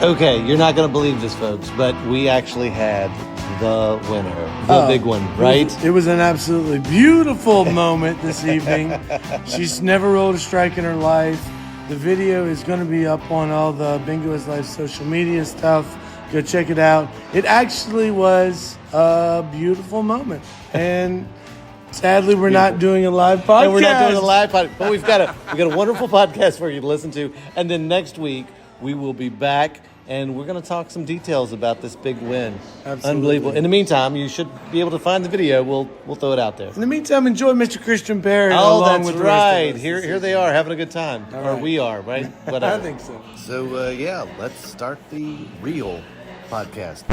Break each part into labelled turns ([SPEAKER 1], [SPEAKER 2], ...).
[SPEAKER 1] Okay, you're not going to believe this, folks, but we actually had the winner, the big one, right?
[SPEAKER 2] It was an absolutely beautiful moment this evening. She's never rolled a strike in her life. The video is going to be up on all the Bingo is Life social media stuff. Go check it out. It actually was a beautiful moment. And sadly, we're not doing a live podcast.
[SPEAKER 1] And we're not doing a live podcast, but we've got a wonderful podcast for you to listen to. And then next week, we will be back, and we're going to talk some details about this big win.
[SPEAKER 2] Absolutely.
[SPEAKER 1] Unbelievable. In the meantime, you should be able to find the video. We'll throw it out there.
[SPEAKER 2] In the meantime, enjoy Mr. Christian Perritt.
[SPEAKER 1] Oh,
[SPEAKER 2] along
[SPEAKER 1] that's
[SPEAKER 2] with the rest
[SPEAKER 1] right.
[SPEAKER 2] of us.
[SPEAKER 1] Here they are having a good time.
[SPEAKER 2] All
[SPEAKER 1] Or
[SPEAKER 2] right.
[SPEAKER 1] we are, right? Whatever.
[SPEAKER 2] I think so.
[SPEAKER 3] So, let's start the real podcast.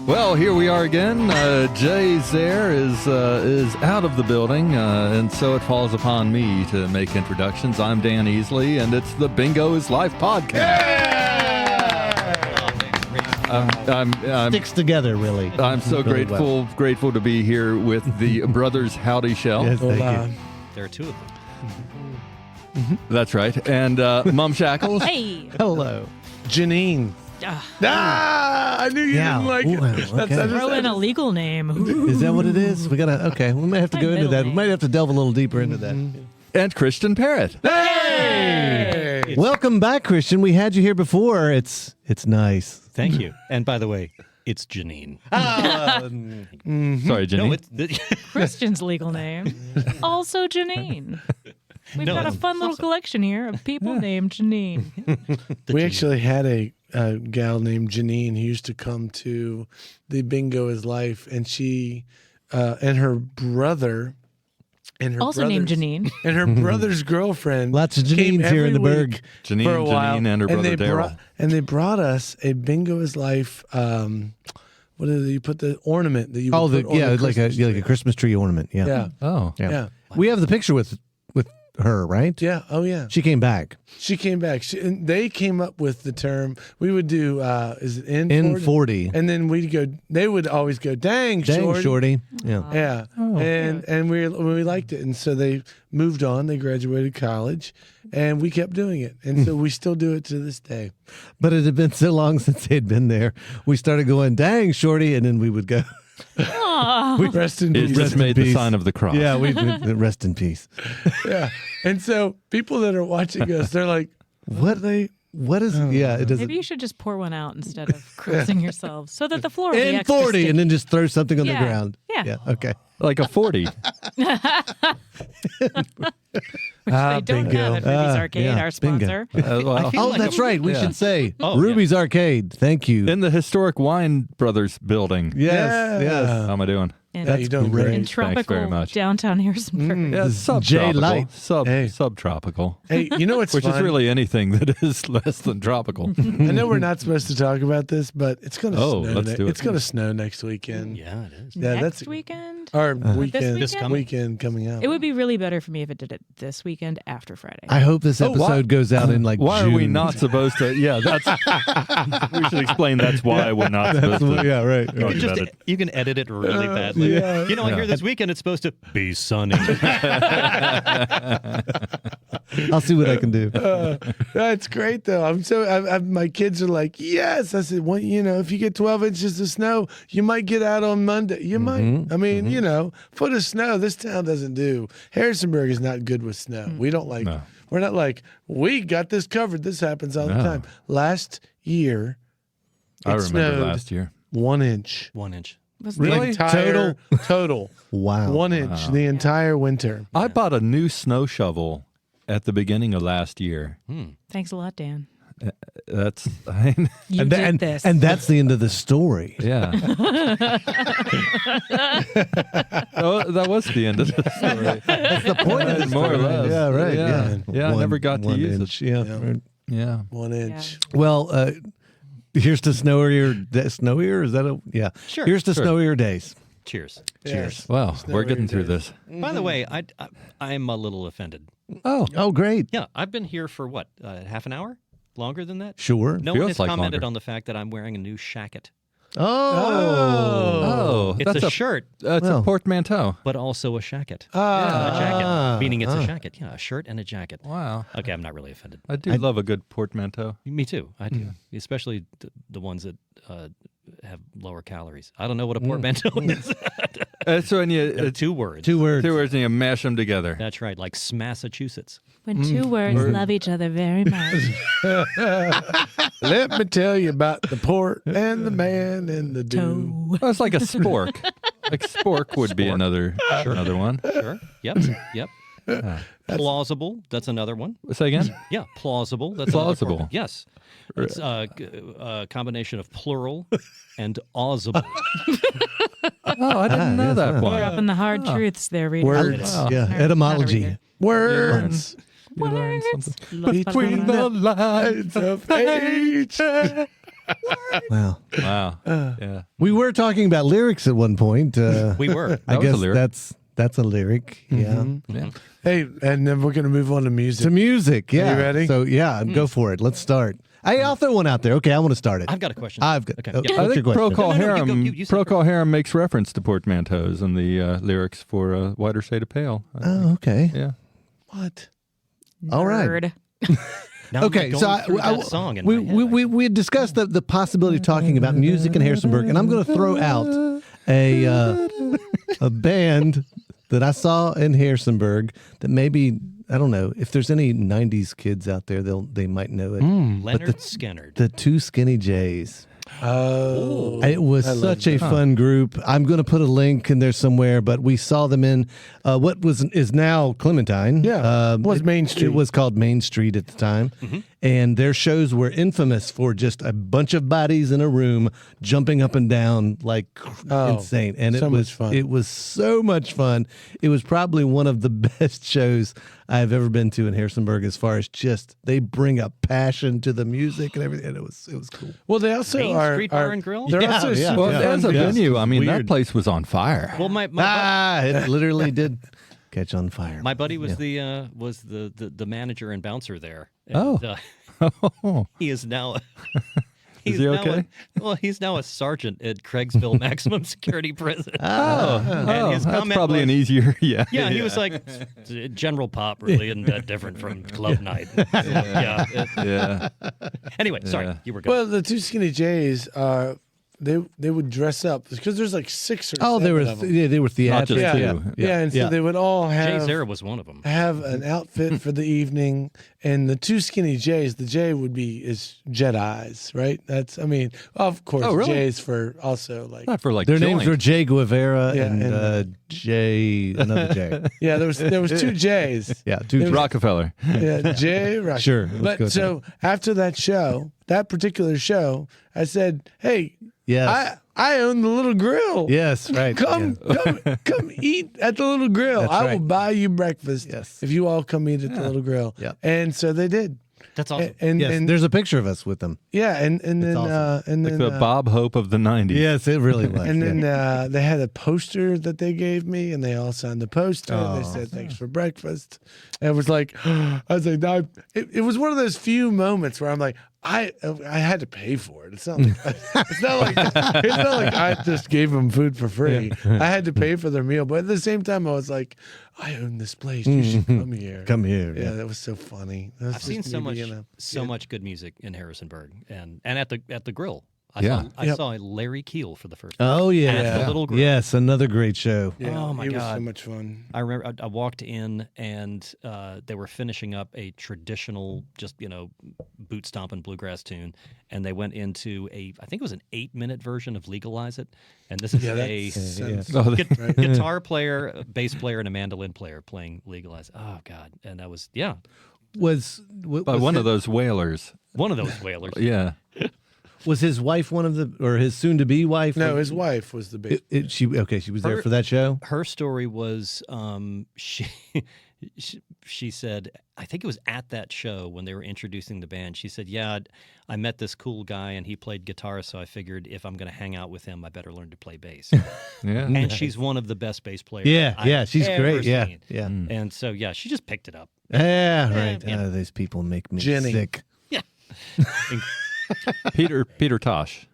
[SPEAKER 4] Well, here we are again. Jay's there is out of the building, and so it falls upon me to make introductions. I'm Dan Easley, and it's the Bingo is Life podcast. I'm
[SPEAKER 5] Sticks together, really.
[SPEAKER 4] I'm so
[SPEAKER 5] Really
[SPEAKER 4] grateful to be here with the brothers Howdy Shell.
[SPEAKER 5] Yes,
[SPEAKER 2] Hold
[SPEAKER 5] thank
[SPEAKER 2] on.
[SPEAKER 5] you.
[SPEAKER 6] There are two of them.
[SPEAKER 4] That's right, and Mum Shackles.
[SPEAKER 7] Hey.
[SPEAKER 5] Hello.
[SPEAKER 2] Janine. I knew you
[SPEAKER 5] Yeah.
[SPEAKER 2] didn't like
[SPEAKER 5] Ooh,
[SPEAKER 2] it.
[SPEAKER 5] wow,
[SPEAKER 2] That's
[SPEAKER 5] okay.
[SPEAKER 7] Throw in a legal name. Ooh.
[SPEAKER 5] Is that what it is? We gotta. Okay, we might have to
[SPEAKER 7] My
[SPEAKER 5] go into
[SPEAKER 7] middle
[SPEAKER 5] that. We
[SPEAKER 7] name.
[SPEAKER 5] might have to delve a little deeper into that.
[SPEAKER 4] And Christian Perritt.
[SPEAKER 2] Hey!
[SPEAKER 5] Welcome back, Christian. We had you here before. It's nice.
[SPEAKER 6] Thank you. And by the way, it's Janine.
[SPEAKER 4] Sorry, Jenny.
[SPEAKER 6] No, it's
[SPEAKER 7] Christian's legal name. Also Janine. We've got a fun little collection here of people named Janine.
[SPEAKER 2] We actually had a gal named Janine who used to come to the Bingo is Life, and she and her brother and her
[SPEAKER 7] Also named
[SPEAKER 2] brother's-
[SPEAKER 7] Janine.
[SPEAKER 2] and her brother's girlfriend.
[SPEAKER 5] Lots of
[SPEAKER 2] came
[SPEAKER 5] Janines here in the
[SPEAKER 2] every
[SPEAKER 5] burg.
[SPEAKER 2] week
[SPEAKER 4] Janine,
[SPEAKER 2] for a while,
[SPEAKER 4] Janine, and her brother Daryl.
[SPEAKER 2] And they brought us a Bingo is Life. What is it? You put the ornament that you
[SPEAKER 5] Oh,
[SPEAKER 2] would put on the
[SPEAKER 5] like
[SPEAKER 2] Christmas
[SPEAKER 5] a
[SPEAKER 2] tree.
[SPEAKER 5] Christmas tree ornament. Yeah.
[SPEAKER 2] Yeah,
[SPEAKER 4] Oh.
[SPEAKER 2] yeah,
[SPEAKER 5] We have the picture with her, right?
[SPEAKER 2] yeah. Oh, yeah.
[SPEAKER 5] She came back.
[SPEAKER 2] She came back. And they came up with the term. We would do. Is it
[SPEAKER 5] N40.
[SPEAKER 2] And then we'd go. They would always go, "Dang,
[SPEAKER 5] Dang, shorty. Yeah.
[SPEAKER 2] Yeah, and we liked it, and so they moved on. They graduated college, and we kept doing it, and so we still do it to this day.
[SPEAKER 5] But it had been so long since they'd been there. We started going, dang, shorty, and then we would go.
[SPEAKER 7] Aw.
[SPEAKER 2] We rest in
[SPEAKER 4] It
[SPEAKER 2] peace.
[SPEAKER 4] just made the
[SPEAKER 5] peace.
[SPEAKER 4] sign of the cross.
[SPEAKER 5] Yeah, we rest in peace.
[SPEAKER 2] Yeah, and so people that are watching us, they're like,
[SPEAKER 5] What is? Yeah, it doesn't.
[SPEAKER 7] Maybe you should just pour one out instead of cruising yourselves so that the floor will be
[SPEAKER 5] And
[SPEAKER 7] extra
[SPEAKER 5] 40,
[SPEAKER 7] sticky.
[SPEAKER 5] and then just throw something on the
[SPEAKER 7] Yeah.
[SPEAKER 5] ground.
[SPEAKER 7] Yeah.
[SPEAKER 5] Okay.
[SPEAKER 4] Like a 40.
[SPEAKER 7] Which they don't
[SPEAKER 2] bingo.
[SPEAKER 7] have at Ruby's Arcade,
[SPEAKER 5] yeah,
[SPEAKER 7] our
[SPEAKER 5] bingo.
[SPEAKER 7] sponsor.
[SPEAKER 4] Well,
[SPEAKER 5] Oh,
[SPEAKER 6] like
[SPEAKER 5] that's
[SPEAKER 6] a-
[SPEAKER 5] right. We
[SPEAKER 4] yeah.
[SPEAKER 5] should say
[SPEAKER 6] Oh,
[SPEAKER 5] Ruby's Arcade. Thank you.
[SPEAKER 4] in the historic Wine Brothers building.
[SPEAKER 5] Yes. Yes.
[SPEAKER 4] How am I doing?
[SPEAKER 7] In,
[SPEAKER 2] "Yeah, you're doing great."
[SPEAKER 7] in
[SPEAKER 4] Thanks
[SPEAKER 7] tropical
[SPEAKER 4] very much.
[SPEAKER 7] downtown Harrisonburg.
[SPEAKER 4] Yeah,
[SPEAKER 5] J
[SPEAKER 4] subtropical.
[SPEAKER 5] Light.
[SPEAKER 2] Hey.
[SPEAKER 4] Subtropical.
[SPEAKER 2] Hey, you know what's
[SPEAKER 4] Which
[SPEAKER 2] fun?
[SPEAKER 4] is really anything that is less than tropical.
[SPEAKER 2] I know we're not supposed to talk about this, but it's going to
[SPEAKER 4] Oh,
[SPEAKER 2] snow.
[SPEAKER 4] let's do it.
[SPEAKER 2] It's going to snow next weekend.
[SPEAKER 6] Yeah, it is.
[SPEAKER 2] Yeah,
[SPEAKER 7] Next
[SPEAKER 2] that's
[SPEAKER 7] weekend?
[SPEAKER 2] our
[SPEAKER 7] This
[SPEAKER 2] weekend.
[SPEAKER 7] weekend?
[SPEAKER 2] Weekend coming out.
[SPEAKER 7] It would be really better for me if it did it this weekend after Friday.
[SPEAKER 5] I hope this
[SPEAKER 4] Oh, why-
[SPEAKER 5] episode goes out in like
[SPEAKER 4] Why
[SPEAKER 5] June.
[SPEAKER 4] are we not supposed to? Yeah, that's. We should explain that's why we're not supposed to.
[SPEAKER 5] Yeah, right.
[SPEAKER 4] talk
[SPEAKER 6] You can,
[SPEAKER 4] about it.
[SPEAKER 6] you can edit it really badly.
[SPEAKER 2] yeah.
[SPEAKER 6] You know, here this weekend it's supposed to be sunny.
[SPEAKER 5] I'll see what I can do.
[SPEAKER 2] That's great though. My kids are like, yes. I said, well, if you get 12 inches of snow, you might get out on Monday. You might. I mean, foot of snow. This town doesn't do. Harrisonburg is not good with snow. We don't like.
[SPEAKER 4] No.
[SPEAKER 2] We're not like we got this covered. This happens all the
[SPEAKER 4] No.
[SPEAKER 2] time. Last year,
[SPEAKER 4] I
[SPEAKER 2] it
[SPEAKER 4] remember
[SPEAKER 2] snowed
[SPEAKER 4] last year.
[SPEAKER 2] 1 inch.
[SPEAKER 6] 1 inch.
[SPEAKER 7] Was
[SPEAKER 2] The
[SPEAKER 4] Really?
[SPEAKER 2] entire total.
[SPEAKER 5] Wow.
[SPEAKER 2] 1 inch. The entire winter.
[SPEAKER 4] I bought a new snow shovel at the beginning of last year.
[SPEAKER 7] Thanks a lot, Dan.
[SPEAKER 4] That's,
[SPEAKER 7] You
[SPEAKER 5] And,
[SPEAKER 7] did this.
[SPEAKER 5] and that's the end of the story.
[SPEAKER 4] yeah. That was the end of the story.
[SPEAKER 5] That's the point of the
[SPEAKER 4] More or
[SPEAKER 5] story.
[SPEAKER 4] less.
[SPEAKER 5] Yeah, right.
[SPEAKER 4] Yeah.
[SPEAKER 5] Yeah,
[SPEAKER 4] I never got to
[SPEAKER 5] 1
[SPEAKER 4] use
[SPEAKER 5] inch.
[SPEAKER 4] it.
[SPEAKER 5] Yeah.
[SPEAKER 2] Yeah.
[SPEAKER 5] Right.
[SPEAKER 4] Yeah.
[SPEAKER 2] 1 inch.
[SPEAKER 5] Well, here's to snowier. Snowier? Is that a? Yeah.
[SPEAKER 6] Sure.
[SPEAKER 5] Here's to
[SPEAKER 4] Sure.
[SPEAKER 5] snowier days.
[SPEAKER 6] Cheers.
[SPEAKER 2] Cheers.
[SPEAKER 4] Well, we're getting
[SPEAKER 2] Snowier
[SPEAKER 4] through
[SPEAKER 2] days.
[SPEAKER 4] this.
[SPEAKER 6] By the way, I'm a little offended.
[SPEAKER 5] Oh, great.
[SPEAKER 6] Yeah, I've been here for what, half an hour? Longer than that?
[SPEAKER 5] Sure.
[SPEAKER 6] No one
[SPEAKER 4] Feels
[SPEAKER 6] has
[SPEAKER 4] like
[SPEAKER 6] commented
[SPEAKER 4] longer.
[SPEAKER 6] on the fact that I'm wearing a new shacket.
[SPEAKER 5] Oh.
[SPEAKER 6] It's
[SPEAKER 4] that's
[SPEAKER 6] a shirt,
[SPEAKER 4] That's a portmanteau.
[SPEAKER 6] but also a shacket. A jacket, meaning it's a jacket. Yeah, a shirt and a jacket.
[SPEAKER 4] Wow.
[SPEAKER 6] Okay, I'm not really offended.
[SPEAKER 4] I do love a good portmanteau.
[SPEAKER 6] Me too. I do, especially the ones that have lower calories. I don't know what a portmanteau is.
[SPEAKER 4] So when you
[SPEAKER 6] 2 words.
[SPEAKER 5] 2 words.
[SPEAKER 4] 2 words and you mash them together.
[SPEAKER 6] That's right, like Massachusetts.
[SPEAKER 7] When 2 words love each other very much.
[SPEAKER 2] Let me tell you about the port and the man and the dude.
[SPEAKER 7] Toe.
[SPEAKER 4] Oh, it's like a spork. Like spork would be another one.
[SPEAKER 6] Sure. Yep. Yep. Plausible. That's another one.
[SPEAKER 4] Say again?
[SPEAKER 6] Yeah, plausible. That's
[SPEAKER 4] Plausible.
[SPEAKER 6] Another yes. It's a combination of plural and ausible.
[SPEAKER 4] Oh, I didn't know that one.
[SPEAKER 7] Dropping the hard truths there, reader.
[SPEAKER 2] Words.
[SPEAKER 5] Yeah,
[SPEAKER 7] Not a
[SPEAKER 5] etymology.
[SPEAKER 7] reader.
[SPEAKER 2] Words.
[SPEAKER 4] You learn something.
[SPEAKER 2] Between the lines of age.
[SPEAKER 5] Wow.
[SPEAKER 4] Wow. Yeah.
[SPEAKER 5] We were talking about lyrics at one point.
[SPEAKER 6] We were.
[SPEAKER 5] I
[SPEAKER 4] That was a
[SPEAKER 5] guess
[SPEAKER 4] lyric.
[SPEAKER 5] that's a lyric. Yeah.
[SPEAKER 4] Yeah.
[SPEAKER 2] Hey, and then we're going to move on to music.
[SPEAKER 5] To music. Yeah.
[SPEAKER 2] you ready?
[SPEAKER 5] So yeah, go for it. Let's start. Hey, I'll throw one out there. Okay, I want to start it.
[SPEAKER 6] I've got a question.
[SPEAKER 5] I've got.
[SPEAKER 6] Okay.
[SPEAKER 5] oh,
[SPEAKER 6] Yeah.
[SPEAKER 4] I
[SPEAKER 5] what's
[SPEAKER 4] think
[SPEAKER 5] your question?
[SPEAKER 4] Procol
[SPEAKER 6] No, you go.
[SPEAKER 4] Harum.
[SPEAKER 6] You say
[SPEAKER 4] Procol Harum makes reference to portmanteaus in the lyrics for "Whiter Shade of Pale."
[SPEAKER 5] Oh, okay.
[SPEAKER 4] Yeah.
[SPEAKER 2] What?
[SPEAKER 5] All right.
[SPEAKER 7] Nerd.
[SPEAKER 6] Now I'm
[SPEAKER 5] Okay,
[SPEAKER 6] going
[SPEAKER 5] so
[SPEAKER 6] through that song in
[SPEAKER 5] we,
[SPEAKER 6] my head.
[SPEAKER 5] we had discussed the possibility of talking about music in Harrisonburg, and I'm going to throw out a band that I saw in Harrisonburg that maybe, I don't know if there's any '90s kids out there, they might know it.
[SPEAKER 6] Leonard Skinner.
[SPEAKER 5] The 2 Skinnee J's.
[SPEAKER 2] Oh.
[SPEAKER 5] It was such a fun group. I'm going to put a link in there somewhere, but we saw them in what is now Clementine.
[SPEAKER 2] Yeah, was Main Street.
[SPEAKER 5] It was called Main Street at the time, and their shows were infamous for just a bunch of bodies in a room jumping up and down like insane. And
[SPEAKER 2] so
[SPEAKER 5] it was
[SPEAKER 2] much fun.
[SPEAKER 5] It was so much fun. It was probably one of the best shows I've ever been to in Harrisonburg. As far as just they bring a passion to the music and everything, and it was cool.
[SPEAKER 2] Well, they also
[SPEAKER 6] Main
[SPEAKER 2] are
[SPEAKER 6] Street Bar and Grill?
[SPEAKER 2] They're
[SPEAKER 5] Yeah,
[SPEAKER 2] also
[SPEAKER 5] yeah.
[SPEAKER 2] super
[SPEAKER 4] Well,
[SPEAKER 2] fun
[SPEAKER 4] as a
[SPEAKER 2] because-
[SPEAKER 4] venue, I mean, that
[SPEAKER 5] weird.
[SPEAKER 4] place was on fire.
[SPEAKER 6] Well, my
[SPEAKER 5] It literally did catch on fire.
[SPEAKER 6] my buddy was the manager and bouncer there. And,
[SPEAKER 4] Oh.
[SPEAKER 6] he is now.
[SPEAKER 4] Is he
[SPEAKER 6] now
[SPEAKER 4] okay?
[SPEAKER 6] he's now a sergeant at Craigsville Maximum Security Prison.
[SPEAKER 4] Oh,
[SPEAKER 6] his
[SPEAKER 4] that's
[SPEAKER 6] comment
[SPEAKER 4] probably
[SPEAKER 6] was-
[SPEAKER 4] an easier. Yeah.
[SPEAKER 6] Yeah, he was like, General Pop really isn't that different from Club Night. Yeah.
[SPEAKER 4] Yeah.
[SPEAKER 6] Anyway, sorry,
[SPEAKER 4] Yeah.
[SPEAKER 6] you were good.
[SPEAKER 2] Well, the 2 Skinnee J's they would dress up because there's like 6 or 7
[SPEAKER 5] they were
[SPEAKER 2] of them.
[SPEAKER 5] they were
[SPEAKER 4] Not just
[SPEAKER 5] theatrical.
[SPEAKER 4] two.
[SPEAKER 2] Yeah, and so they would all
[SPEAKER 6] Jay
[SPEAKER 2] have
[SPEAKER 6] Zara was one of them.
[SPEAKER 2] an outfit for the evening, and the 2 Skinnee J's, the J is Jedi's, right? That's, I mean, of course,
[SPEAKER 4] Oh, really?
[SPEAKER 2] J's for also like,
[SPEAKER 4] Not for like
[SPEAKER 5] Their
[SPEAKER 4] joint.
[SPEAKER 5] names were Jay Guevara
[SPEAKER 2] Yeah,
[SPEAKER 5] and
[SPEAKER 2] and-
[SPEAKER 5] another Jay.
[SPEAKER 2] yeah, there was 2 J's.
[SPEAKER 5] Yeah, two J's.
[SPEAKER 4] Rockefeller.
[SPEAKER 2] Yeah, Jay. Rock.
[SPEAKER 5] Sure, let's go
[SPEAKER 2] But
[SPEAKER 5] with
[SPEAKER 2] so after that particular show, I said, "Hey,
[SPEAKER 5] Yes.
[SPEAKER 2] I own the little grill.
[SPEAKER 5] Yes, right.
[SPEAKER 2] Come eat at the little grill.
[SPEAKER 5] That's
[SPEAKER 2] I will
[SPEAKER 5] right.
[SPEAKER 2] buy you breakfast
[SPEAKER 5] Yes.
[SPEAKER 2] if you all come eat at the little grill."
[SPEAKER 5] Yeah.
[SPEAKER 2] And so they did.
[SPEAKER 6] That's awesome.
[SPEAKER 2] And
[SPEAKER 5] Yes,
[SPEAKER 2] and
[SPEAKER 5] there's a picture of us with them.
[SPEAKER 2] yeah, and then
[SPEAKER 5] awesome.
[SPEAKER 2] and
[SPEAKER 4] Like
[SPEAKER 2] then
[SPEAKER 4] the Bob Hope of the 90s.
[SPEAKER 5] Yes, it really was.
[SPEAKER 2] and then they had a poster that they gave me, and they all signed the poster. And they said, "Thanks for breakfast." And it was like, I was like, no, it was one of those few moments where I'm like, I had to pay for it. It's not like it's not like I just gave them food for free. I had to pay for their meal, but at the same time, I was like, I own this place. You should come here.
[SPEAKER 5] Come here.
[SPEAKER 2] Yeah, that was so funny. That was
[SPEAKER 6] I've seen
[SPEAKER 2] just
[SPEAKER 6] so
[SPEAKER 2] me
[SPEAKER 6] much
[SPEAKER 2] being
[SPEAKER 6] much good music in Harrisonburg and at the grill. I
[SPEAKER 4] Yeah.
[SPEAKER 6] saw Larry Keel for the first time.
[SPEAKER 5] Oh yeah.
[SPEAKER 6] At the little grill.
[SPEAKER 5] Yes, another great show.
[SPEAKER 2] Yeah,
[SPEAKER 6] Oh, my
[SPEAKER 2] it was so
[SPEAKER 6] God.
[SPEAKER 2] much fun.
[SPEAKER 6] I remember I walked in and they were finishing up a traditional, just boot stomping bluegrass tune, and they went into I think it was an 8-minute version of Legalize It, and this is guitar player, a bass player, and a mandolin player playing Legalize It. Oh God, and that was
[SPEAKER 5] Was
[SPEAKER 4] By one of those whalers.
[SPEAKER 6] one of those whalers.
[SPEAKER 4] Yeah.
[SPEAKER 5] Was his wife one of the, or his soon-to-be wife?
[SPEAKER 2] No, his wife was the big.
[SPEAKER 5] She was there
[SPEAKER 6] Her-
[SPEAKER 5] for that show.
[SPEAKER 6] Her story was she said, I think it was at that show when they were introducing the band, she said, yeah, I met this cool guy and he played guitar, so I figured if I'm going to hang out with him, I better learn to play bass.
[SPEAKER 4] Yeah.
[SPEAKER 6] And she's one of the best bass players
[SPEAKER 5] Yeah,
[SPEAKER 6] I've
[SPEAKER 5] yeah, she's
[SPEAKER 6] ever
[SPEAKER 5] great. Yeah,
[SPEAKER 6] seen.
[SPEAKER 5] yeah,
[SPEAKER 6] And so, yeah, she just picked it up.
[SPEAKER 5] yeah. Right.
[SPEAKER 6] Yeah.
[SPEAKER 5] Those people make me
[SPEAKER 2] Jenny.
[SPEAKER 5] sick.
[SPEAKER 6] Yeah.
[SPEAKER 4] Peter Tosh.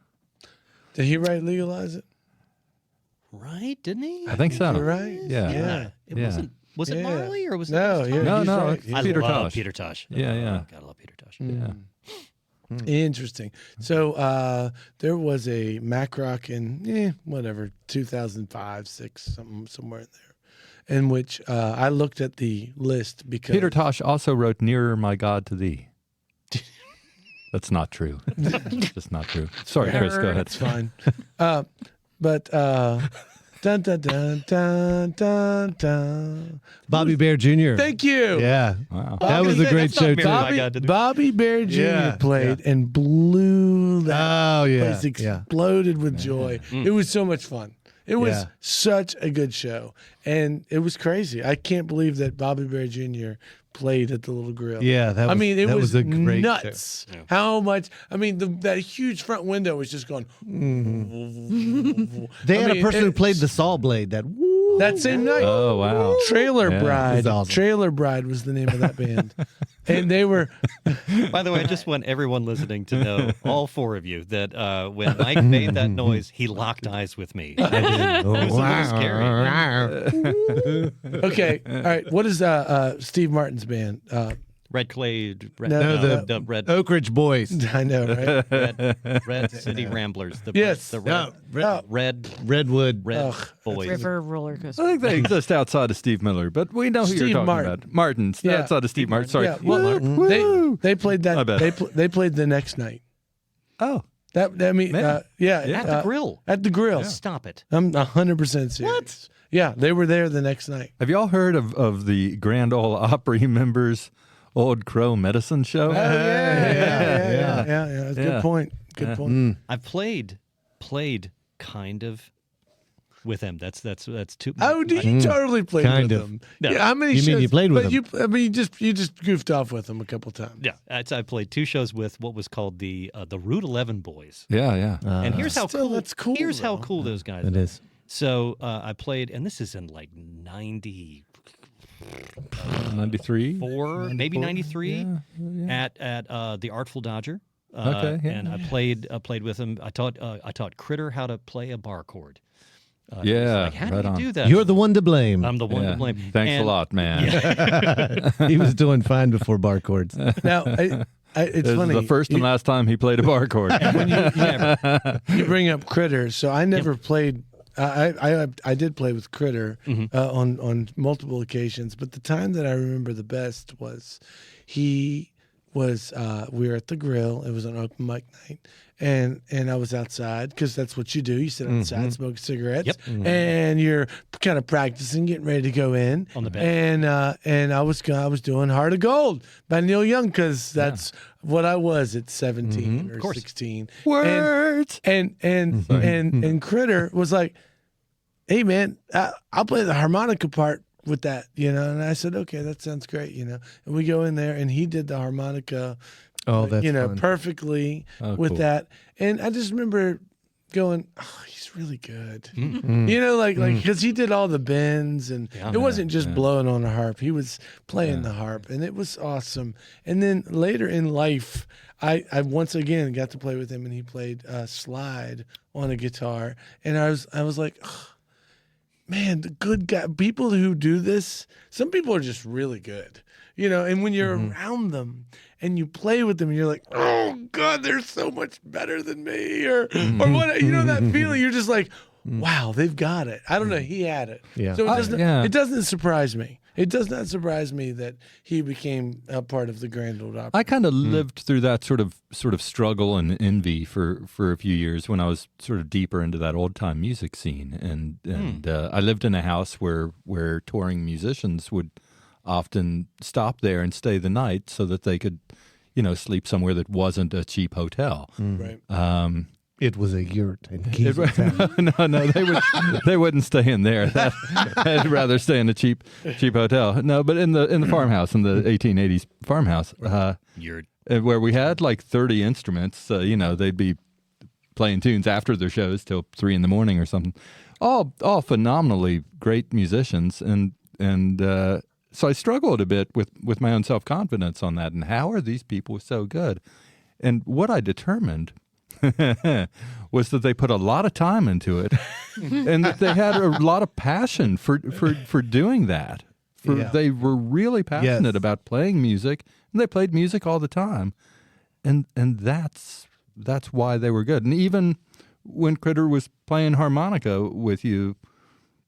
[SPEAKER 2] Did he write Legalize It?
[SPEAKER 6] Right? Didn't he?
[SPEAKER 4] I think so.
[SPEAKER 2] You're right.
[SPEAKER 4] Yeah.
[SPEAKER 6] It wasn't. Was it
[SPEAKER 2] Yeah.
[SPEAKER 6] Marley or was it?
[SPEAKER 2] No,
[SPEAKER 6] Tosh?
[SPEAKER 2] yeah,
[SPEAKER 4] No,
[SPEAKER 2] he's
[SPEAKER 4] no,
[SPEAKER 2] right.
[SPEAKER 4] it's
[SPEAKER 2] He's
[SPEAKER 6] I
[SPEAKER 4] Peter
[SPEAKER 6] love
[SPEAKER 4] Tosh.
[SPEAKER 6] Peter Tosh.
[SPEAKER 4] Yeah, yeah.
[SPEAKER 6] Gotta love Peter Tosh.
[SPEAKER 4] Yeah.
[SPEAKER 2] Interesting. So there was a Mac Rock in 2005, 6, somewhere in there, in which I looked at the list because
[SPEAKER 4] Peter Tosh also wrote "Nearer, My God, to Thee." That's not true. Just not true. Sorry, Chris. Go ahead.
[SPEAKER 2] It's fine. But dun dun dun dun dun dun.
[SPEAKER 5] Bobby Bear Jr.
[SPEAKER 2] Thank you.
[SPEAKER 5] Yeah.
[SPEAKER 4] Wow.
[SPEAKER 5] That was a great show, too.
[SPEAKER 6] I got to do-
[SPEAKER 2] Bobby Bear Jr.
[SPEAKER 5] Yeah,
[SPEAKER 2] played and blew that
[SPEAKER 5] Oh, yeah.
[SPEAKER 2] place
[SPEAKER 5] Yeah.
[SPEAKER 2] exploded with joy. It was so much fun. It was
[SPEAKER 5] Yeah.
[SPEAKER 2] such a good show, and it was crazy. I can't believe that Bobby Bear Jr. played at the Little Grill.
[SPEAKER 5] Yeah,
[SPEAKER 2] I mean, it
[SPEAKER 5] that
[SPEAKER 2] was
[SPEAKER 5] a great
[SPEAKER 2] nuts. How much? I mean, that huge front window was just going.
[SPEAKER 5] They had
[SPEAKER 2] I mean,
[SPEAKER 5] a person who
[SPEAKER 2] it-
[SPEAKER 5] played the saw blade.
[SPEAKER 2] That same night.
[SPEAKER 4] Oh, wow.
[SPEAKER 2] Trailer
[SPEAKER 4] Yeah.
[SPEAKER 2] Bride.
[SPEAKER 5] It was awesome.
[SPEAKER 2] Trailer Bride was the name of that band, and they were.
[SPEAKER 6] By the way, I just want everyone listening to know, all four of you, that when Mike made that noise, he locked eyes with me. It was a little scary.
[SPEAKER 2] Okay, all right. What is Steve Martin's band?
[SPEAKER 6] Red Clay, red,
[SPEAKER 2] No,
[SPEAKER 6] the red,
[SPEAKER 5] Oak Ridge Boys.
[SPEAKER 2] I know, right?
[SPEAKER 6] red City Ramblers. The,
[SPEAKER 2] Yes.
[SPEAKER 6] the red,
[SPEAKER 5] Yeah.
[SPEAKER 6] red
[SPEAKER 5] Redwood.
[SPEAKER 6] boys.
[SPEAKER 7] River roller coaster.
[SPEAKER 4] I think they exist outside of Steve Miller, but we know who
[SPEAKER 2] Steve
[SPEAKER 4] you're talking
[SPEAKER 2] Martin.
[SPEAKER 4] about. Martin's
[SPEAKER 2] Yeah.
[SPEAKER 4] outside of Steve Martin. Sorry.
[SPEAKER 2] Yeah, well, they played
[SPEAKER 4] My
[SPEAKER 2] that.
[SPEAKER 4] bad.
[SPEAKER 2] They played the next night.
[SPEAKER 4] Oh,
[SPEAKER 2] That I mean,
[SPEAKER 4] Man.
[SPEAKER 2] yeah,
[SPEAKER 6] At the grill.
[SPEAKER 2] At the grill.
[SPEAKER 6] Stop it.
[SPEAKER 2] I'm 100% serious. What? Yeah, they were there the next night.
[SPEAKER 4] have y'all heard of the Grand Ole Opry members' Old Crow Medicine Show?
[SPEAKER 2] Yeah. That's a
[SPEAKER 4] Yeah.
[SPEAKER 2] good point. Good point.
[SPEAKER 6] I've played kind of with him. That's too.
[SPEAKER 2] Oh, you totally played
[SPEAKER 5] Kind
[SPEAKER 2] with
[SPEAKER 5] of.
[SPEAKER 2] them?
[SPEAKER 6] No.
[SPEAKER 2] Yeah, how many
[SPEAKER 5] You
[SPEAKER 2] shows?
[SPEAKER 5] mean you played with
[SPEAKER 2] but
[SPEAKER 5] them?
[SPEAKER 2] I mean, you just goofed off with them a couple times.
[SPEAKER 6] Yeah, I played 2 shows with what was called the Route 11 Boys.
[SPEAKER 4] Yeah, yeah.
[SPEAKER 6] And here's how
[SPEAKER 2] Still,
[SPEAKER 6] cool.
[SPEAKER 2] that's cool,
[SPEAKER 6] Here's how
[SPEAKER 2] though.
[SPEAKER 6] cool those guys.
[SPEAKER 5] It
[SPEAKER 6] are.
[SPEAKER 5] is.
[SPEAKER 6] So I played, and this is in like 94,
[SPEAKER 4] 93?
[SPEAKER 6] maybe 93,
[SPEAKER 4] Yeah.
[SPEAKER 6] at the Artful Dodger.
[SPEAKER 4] Okay, yeah.
[SPEAKER 6] And I played with him. I taught Critter how to play a bar chord.
[SPEAKER 4] Yeah,
[SPEAKER 6] Like, how
[SPEAKER 4] right
[SPEAKER 6] do you
[SPEAKER 4] on.
[SPEAKER 6] do that?
[SPEAKER 5] You're the one to blame.
[SPEAKER 6] I'm the one
[SPEAKER 4] Yeah.
[SPEAKER 6] to blame.
[SPEAKER 4] Thanks a
[SPEAKER 6] And-
[SPEAKER 4] lot, man.
[SPEAKER 5] He was doing fine before bar chords.
[SPEAKER 2] Now, it's
[SPEAKER 4] This is
[SPEAKER 2] funny.
[SPEAKER 4] the first and last time he played a bar chord.
[SPEAKER 2] You bring up Critter, so I never played. I did play with Critter on multiple occasions, but the time that I remember the best was we were at the grill. It was an open mic night, and I was outside because that's what you do. You sit outside, smoke cigarettes,
[SPEAKER 6] Yep.
[SPEAKER 2] and you're kind of practicing, getting ready to go in
[SPEAKER 6] On the bench.
[SPEAKER 2] And I was doing Heart of Gold by Neil Young because that's what I was at 17 or 16.
[SPEAKER 4] Words.
[SPEAKER 2] And Critter was like, "Hey man, I'll play the harmonica part with that," And I said, "Okay, that sounds great," And we go in there, and he did the harmonica,
[SPEAKER 5] Oh, that's fun.
[SPEAKER 2] perfectly
[SPEAKER 4] Oh,
[SPEAKER 2] with
[SPEAKER 4] cool.
[SPEAKER 2] that. And I just remember going, "Oh, he's really good," like because he did all the bends, and it wasn't just blowing on the harp; he was playing the harp, and it was awesome. And then later in life, I once again got to play with him, and he played slide on a guitar, and I was like, "Oh, man, the good guy, people who do this, some people are just really good, and when you're around them and you play with them, and you're like, oh God, they're so much better than me, or what, that feeling, you're just like, wow, they've got it. I don't know, he had it.
[SPEAKER 5] Yeah.
[SPEAKER 2] So
[SPEAKER 4] Yeah.
[SPEAKER 2] it doesn't surprise me. It does not surprise me that he became a part of the Grand Ole Opry.
[SPEAKER 4] I kind of lived through that sort of struggle and envy for a few years when I was sort of deeper into that old time music scene, and I lived in a house where touring musicians would often stop there and stay the night so that they could, sleep somewhere that wasn't a cheap hotel.
[SPEAKER 2] Right.
[SPEAKER 5] It was a yurt in Keys.
[SPEAKER 4] No, they wouldn't stay in there. I'd rather stay in a cheap hotel. No, but in the farmhouse, in the 1880s farmhouse, where we had like 30 instruments. They'd be playing tunes after their shows till 3 a.m. or something. All phenomenally great musicians, and so I struggled a bit with my own self-confidence on that. And how are these people so good? And what I determined was that they put a lot of time into it, and that they had a lot of passion for doing that. They were really passionate about playing music, and they played music all the time, and that's why they were good. And even when Critter was playing harmonica with you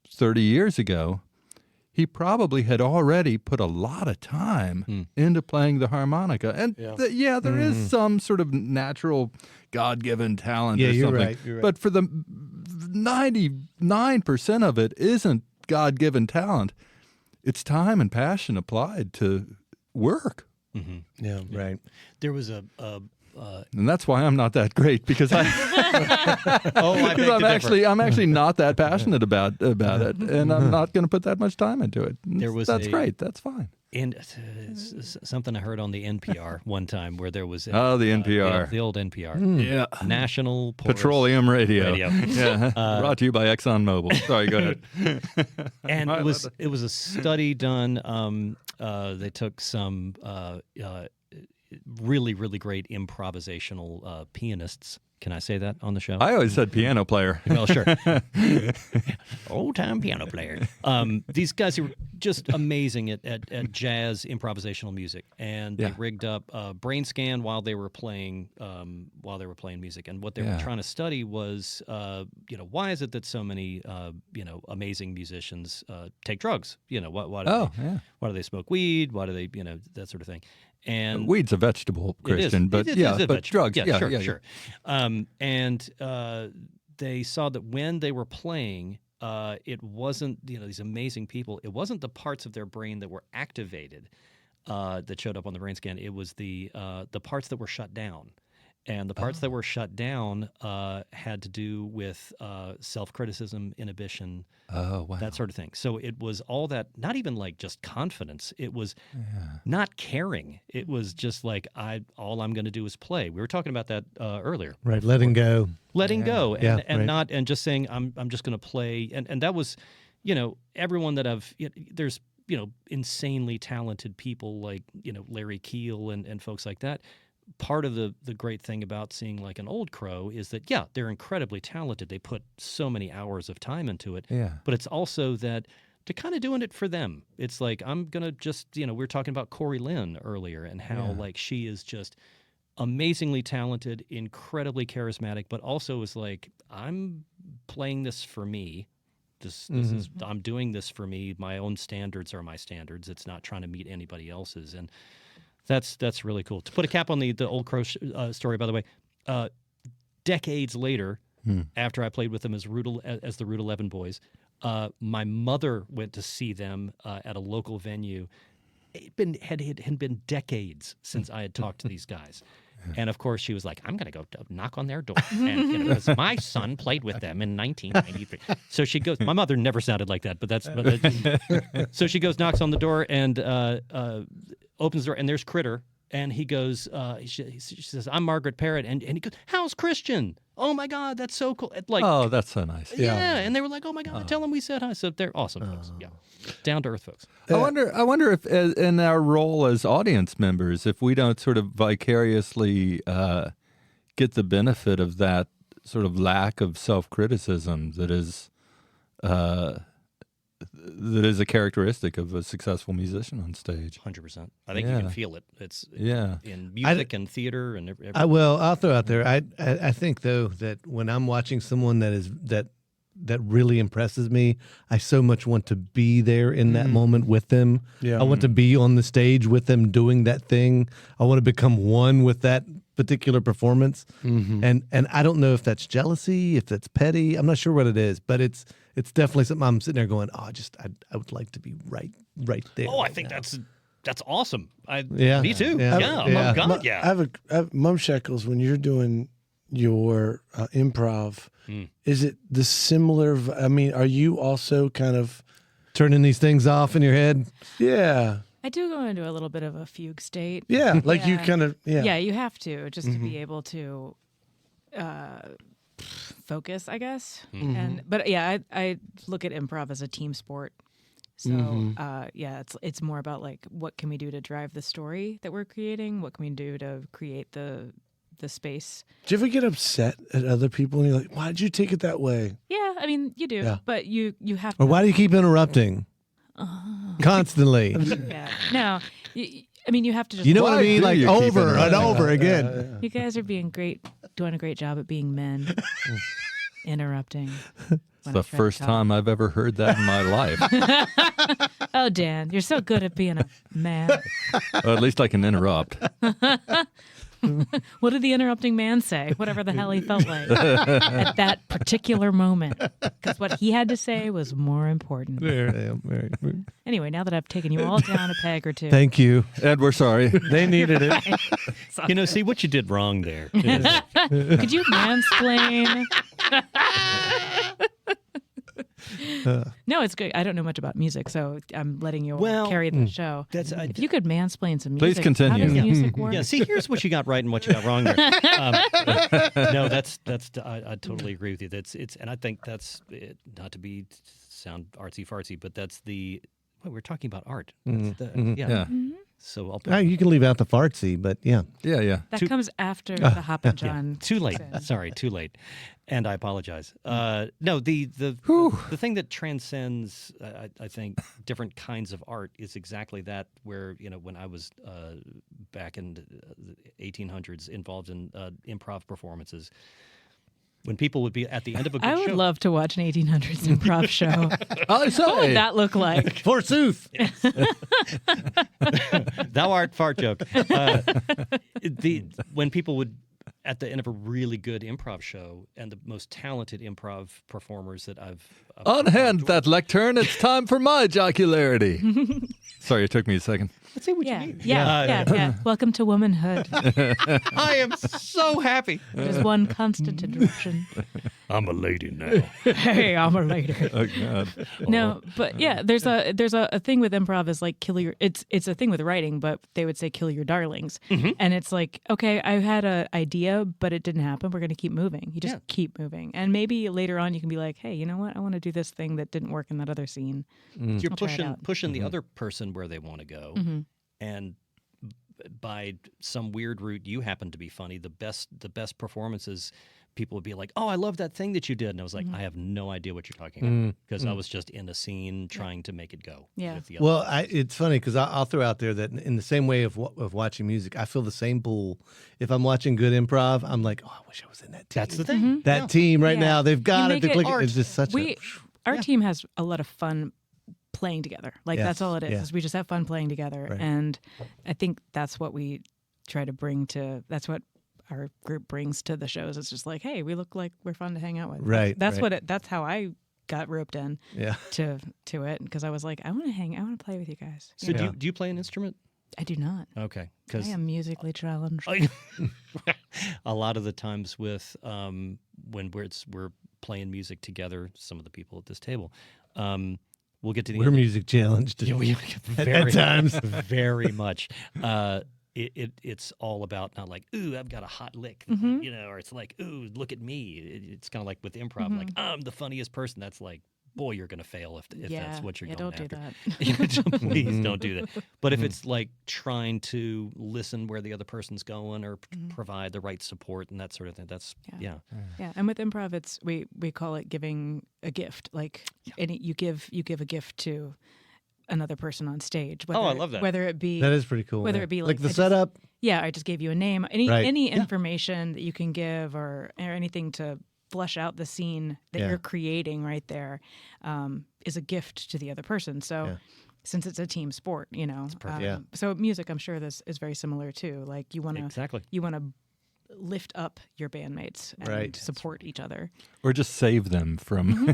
[SPEAKER 4] 30 years ago, he probably had already put a lot of time into playing the harmonica. And there is some sort of natural God-given talent or something.
[SPEAKER 5] Right, you're right.
[SPEAKER 4] But for the 99% of it isn't God-given talent. It's time and passion applied to work.
[SPEAKER 6] Mm-hmm.
[SPEAKER 5] Yeah, right.
[SPEAKER 6] There was a
[SPEAKER 4] and that's why I'm not that great, because I'm actually not that passionate about it, and I'm not going to put that much time into it. That's great. That's fine.
[SPEAKER 6] And something I heard on the NPR one time where there was the
[SPEAKER 4] NPR,
[SPEAKER 6] the old NPR, National
[SPEAKER 4] Petroleum Radio. Yeah, brought to you by ExxonMobil. Sorry, go ahead.
[SPEAKER 6] And it was a study done. They took some really, really great improvisational pianists. Can I say that on the show?
[SPEAKER 4] I always said piano player.
[SPEAKER 6] Well, sure. Old-time piano player. These guys who were just amazing at jazz improvisational music, and they rigged up a brain scan while they were playing music. And what they were trying to study was, why is it that so many amazing musicians take drugs? Why do they smoke weed? Why do they that sort of thing? And
[SPEAKER 4] weed's a vegetable, Christian, but drugs,
[SPEAKER 6] sure. And they saw that when they were playing, it wasn't these amazing people. It wasn't the parts of their brain that were activated that showed up on the brain scan. It was the parts that were shut down. And the parts that were shut down had to do with self-criticism, inhibition, that sort of thing. So it was all that, not even like just confidence. It was not caring. It was just like, all I'm going to do is play. We were talking about that earlier.
[SPEAKER 5] Right, letting go.
[SPEAKER 6] Letting go, and just saying, I'm just going to play. And that was, everyone that there's, insanely talented people like, Larry Keel and folks like that. Part of the great thing about seeing like an Old Crow is that, they're incredibly talented. They put so many hours of time into it. Yeah. But it's also that they're kind of doing it for them. It's like, I'm going to just, we were talking about Corey Lynn earlier and how like she is just amazingly talented, incredibly charismatic, but also is like, I'm playing this for me. This is, I'm doing this for me. My own standards are my standards. It's not trying to meet anybody else's. And that's really cool. To put a cap on the Old Crow story, by the way, decades later, after I played with them as the Route 11 Boys, my mother went to see them at a local venue. It had been decades since I had talked to these guys. And of course, she was like, "I'm going to go knock on their door." And because my son played with them in 1993. So she goes. My mother never sounded like that, but so she goes, knocks on the door, and opens the door, and there's Critter. And he goes, she says, "I'm Margaret Perritt," and he goes, "How's Christian? Oh my God, that's so cool!" Like,
[SPEAKER 4] oh, that's so nice.
[SPEAKER 6] Yeah, and they were like, "Oh my God, tell him we said hi." So they're awesome folks. Yeah, down to earth folks.
[SPEAKER 4] I wonder if, in our role as audience members, if we don't sort of vicariously get the benefit of that sort of lack of self-criticism that is a characteristic of a successful musician on stage.
[SPEAKER 6] 100%. I think you can feel it. It's in music and theater and everything.
[SPEAKER 5] I'll throw out there. I think though that when I'm watching someone that really impresses me, I so much want to be there in that moment with them. Yeah. I want to be on the stage with them doing that thing. I want to become one with that particular performance. And I don't know if that's jealousy, if that's petty. I'm not sure what it is, but it's definitely something I'm sitting there going, I would like to be right there.
[SPEAKER 6] Oh, I think that's awesome. Me too. I
[SPEAKER 2] have Mum Shekels, when you're doing your improv, is it the similar? I mean, are you also kind of
[SPEAKER 5] turning these things off in your head?
[SPEAKER 2] Yeah.
[SPEAKER 7] I do go into a little bit of a fugue state.
[SPEAKER 2] Yeah, like you kind of,
[SPEAKER 7] Yeah, you have to, just to be able to focus, I guess. But I look at improv as a team sport. So it's more about like, what can we do to drive the story that we're creating? What can we do to create the the space.
[SPEAKER 2] Do you ever get upset at other people and you're like, why'd you take it that way?
[SPEAKER 7] Yeah, I mean, you do,
[SPEAKER 2] Yeah.
[SPEAKER 7] but you have to.
[SPEAKER 5] Or why do you keep interrupting constantly?
[SPEAKER 7] Yeah. No, I mean, you have to just.
[SPEAKER 5] You know what I
[SPEAKER 4] Why
[SPEAKER 5] mean?
[SPEAKER 4] do
[SPEAKER 5] Like
[SPEAKER 4] you keep
[SPEAKER 5] over and
[SPEAKER 4] interrupting?
[SPEAKER 5] over again.
[SPEAKER 7] You guys are doing a great job at being men. Interrupting.
[SPEAKER 4] It's the first time I've ever heard that in my life.
[SPEAKER 7] Oh, Dan, you're so good at being a man.
[SPEAKER 4] Or at least I can interrupt.
[SPEAKER 7] What did the interrupting man say? Whatever the hell he felt like at that particular moment. Because what he had to say was more important. Anyway, now that I've taken you all down a peg or two.
[SPEAKER 5] Thank you.
[SPEAKER 4] Ed, we're sorry.
[SPEAKER 2] They needed it.
[SPEAKER 6] See what you did wrong there.
[SPEAKER 7] Could you mansplain? No, it's good. I don't know much about music, so I'm letting you all carry the show. If you could mansplain some music,
[SPEAKER 4] Please continue.
[SPEAKER 7] how does music work?
[SPEAKER 6] Yeah, see, here's what you got right and what you got wrong there. No, I totally agree with you. And I think that's it, not to sound artsy fartsy, but that's we're talking about art. Yeah. So
[SPEAKER 5] You can leave out the fartsy, but yeah.
[SPEAKER 4] Yeah.
[SPEAKER 7] That comes after the Hop and John.
[SPEAKER 6] Too late. Sorry, too late. And I apologize. No, the thing that transcends, I think, different kinds of art is exactly that. Where when I was back in the 1800s involved in improv performances, when people would be at the end of a good
[SPEAKER 7] I would
[SPEAKER 6] show.
[SPEAKER 7] love to watch an 1800s improv show.
[SPEAKER 4] I say.
[SPEAKER 7] What would that look like?
[SPEAKER 5] Forsooth.
[SPEAKER 6] Thou art fart joke. When people would, at the end of a really good improv show, and the most talented improv performers that I've
[SPEAKER 4] Unhand that lectern. It's time for my jocularity. Sorry, it took me a second.
[SPEAKER 6] Let's see what
[SPEAKER 7] Yeah,
[SPEAKER 6] you mean.
[SPEAKER 7] yeah. Welcome to womanhood.
[SPEAKER 6] I am so happy.
[SPEAKER 7] There's one constant interruption.
[SPEAKER 6] I'm a lady now.
[SPEAKER 7] Hey, I'm a lady.
[SPEAKER 4] Oh God.
[SPEAKER 7] No, but yeah, there's a thing with improv is like kill your. It's a thing with writing, but they would say kill your darlings, and it's like, okay, I had an idea, but it didn't happen. We're going to keep moving. You just keep moving, and maybe later on you can be like, hey, you know what? I want to do this thing that didn't work in that other scene.
[SPEAKER 6] You're
[SPEAKER 7] I'll try it out.
[SPEAKER 6] pushing the other person where they want to go, and by some weird route, you happen to be funny. The best performances. People would be like, "Oh, I love that thing that you did," and I was like, "I have no idea what you're talking about because I was just in a scene trying to make it go."
[SPEAKER 7] Yeah.
[SPEAKER 6] with the other
[SPEAKER 5] Well, it's funny because I'll throw out there that in the same way of watching music, I feel the same pull. If I'm watching good improv, I'm like, oh, I wish I was in that team.
[SPEAKER 6] That's the thing.
[SPEAKER 5] That team right
[SPEAKER 7] Yeah.
[SPEAKER 5] now, they've got
[SPEAKER 7] You
[SPEAKER 5] it.
[SPEAKER 7] make it art.
[SPEAKER 5] It's just such
[SPEAKER 7] Our team has a lot of fun playing together. Like
[SPEAKER 5] Yes,
[SPEAKER 7] that's all it is.
[SPEAKER 5] yeah.
[SPEAKER 7] Is we just have fun playing together,
[SPEAKER 5] Right.
[SPEAKER 7] and I think that's what we try to bring to. That's what our group brings to the shows. It's just like, hey, we look like we're fun to hang out with.
[SPEAKER 5] Right,
[SPEAKER 7] That's
[SPEAKER 5] right.
[SPEAKER 7] That's how I got roped in
[SPEAKER 5] Yeah.
[SPEAKER 7] to it because I was like, I want to play with you guys.
[SPEAKER 6] So
[SPEAKER 5] Yeah.
[SPEAKER 6] do you play an instrument?
[SPEAKER 7] I do not.
[SPEAKER 6] Okay,
[SPEAKER 7] I
[SPEAKER 6] because
[SPEAKER 7] am musically challenged.
[SPEAKER 6] a lot of the times with when we're playing music together, some of the people at this table, we'll get to the
[SPEAKER 5] We're
[SPEAKER 6] end.
[SPEAKER 5] music challenged.
[SPEAKER 6] Yeah, we
[SPEAKER 5] at times.
[SPEAKER 6] very much. It's all about not like, ooh, I've got a hot lick, or it's like, ooh, look at me. It's kind of like with improv, like I'm the funniest person. That's like, boy, you're gonna fail if that's what you're going
[SPEAKER 7] don't
[SPEAKER 6] after.
[SPEAKER 7] do that.
[SPEAKER 6] Please don't do that. But if it's like trying to listen where the other person's going or provide the right support and that sort of thing, that's
[SPEAKER 7] Yeah, and with improv, it's we call it giving a gift. Like you give a gift to another person on stage. Whether,
[SPEAKER 6] I love that.
[SPEAKER 7] Whether it be
[SPEAKER 5] That is pretty cool.
[SPEAKER 7] Whether
[SPEAKER 5] yeah.
[SPEAKER 7] it be
[SPEAKER 5] like the
[SPEAKER 7] I just-
[SPEAKER 5] setup.
[SPEAKER 7] I just gave you a name. Any
[SPEAKER 5] Right.
[SPEAKER 7] information that you can give or anything to flesh out the scene that
[SPEAKER 5] Yeah.
[SPEAKER 7] you're creating right there is a gift to the other person. So.
[SPEAKER 5] Yeah.
[SPEAKER 7] Since it's a team sport,
[SPEAKER 5] Yeah.
[SPEAKER 7] So music, I'm sure this is very similar too. Like you want to
[SPEAKER 6] exactly.
[SPEAKER 7] lift up your bandmates and
[SPEAKER 5] Right.
[SPEAKER 7] support each other.
[SPEAKER 4] Or just save them from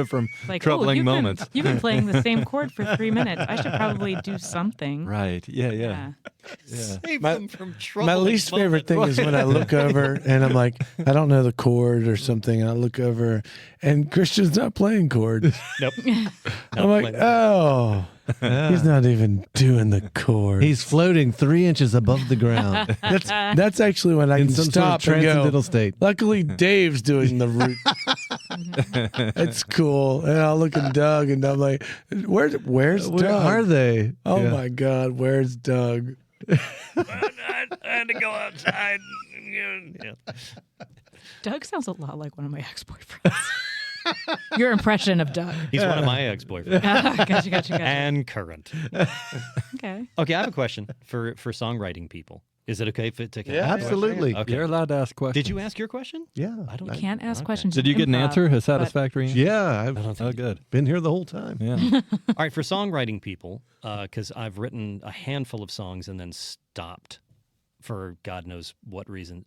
[SPEAKER 4] from
[SPEAKER 7] Like,
[SPEAKER 4] troubling
[SPEAKER 7] you've
[SPEAKER 4] moments.
[SPEAKER 7] You've been playing the same chord for 3 minutes. I should probably do something.
[SPEAKER 4] Right. Yeah.
[SPEAKER 6] Save
[SPEAKER 2] My-
[SPEAKER 6] them from
[SPEAKER 2] My
[SPEAKER 6] troubling
[SPEAKER 2] least favorite
[SPEAKER 6] moments.
[SPEAKER 2] thing is when I look over and I'm like, I don't know the chord or something. And I look over and Christian's not playing chord.
[SPEAKER 6] Nope.
[SPEAKER 2] I'm like, oh, he's not even doing the chord.
[SPEAKER 5] He's floating 3 inches above the ground
[SPEAKER 2] That's actually when I
[SPEAKER 5] in
[SPEAKER 2] can
[SPEAKER 5] some sort
[SPEAKER 2] stop
[SPEAKER 5] of
[SPEAKER 2] and go.
[SPEAKER 5] transcendental state.
[SPEAKER 2] Luckily, Dave's doing the route. It's cool. And I'll look at Doug and I'm like, where's
[SPEAKER 5] Where
[SPEAKER 2] Doug?
[SPEAKER 5] are they?
[SPEAKER 2] Oh
[SPEAKER 5] Yeah.
[SPEAKER 2] my God, where's Doug?
[SPEAKER 6] I had to go outside. Yeah.
[SPEAKER 7] Doug sounds a lot like one of my ex-boyfriends. Your impression of Doug.
[SPEAKER 6] He's one of my ex-boyfriends.
[SPEAKER 7] Gotcha.
[SPEAKER 6] And current.
[SPEAKER 7] Okay.
[SPEAKER 6] Okay, I have a question for songwriting people. Is it okay to
[SPEAKER 5] Absolutely.
[SPEAKER 6] Okay.
[SPEAKER 4] You're allowed to ask questions.
[SPEAKER 6] Did you ask your question?
[SPEAKER 5] Yeah.
[SPEAKER 6] I don't.
[SPEAKER 7] Can't ask
[SPEAKER 6] Okay.
[SPEAKER 7] questions.
[SPEAKER 4] Did you get an
[SPEAKER 7] in improv,
[SPEAKER 4] answer? A
[SPEAKER 7] but-
[SPEAKER 4] satisfactory answer?
[SPEAKER 5] Yeah, I've
[SPEAKER 4] Oh, good.
[SPEAKER 5] been here the whole time.
[SPEAKER 4] Yeah.
[SPEAKER 6] All right, for songwriting people, because I've written a handful of songs and then stopped for God knows what reason.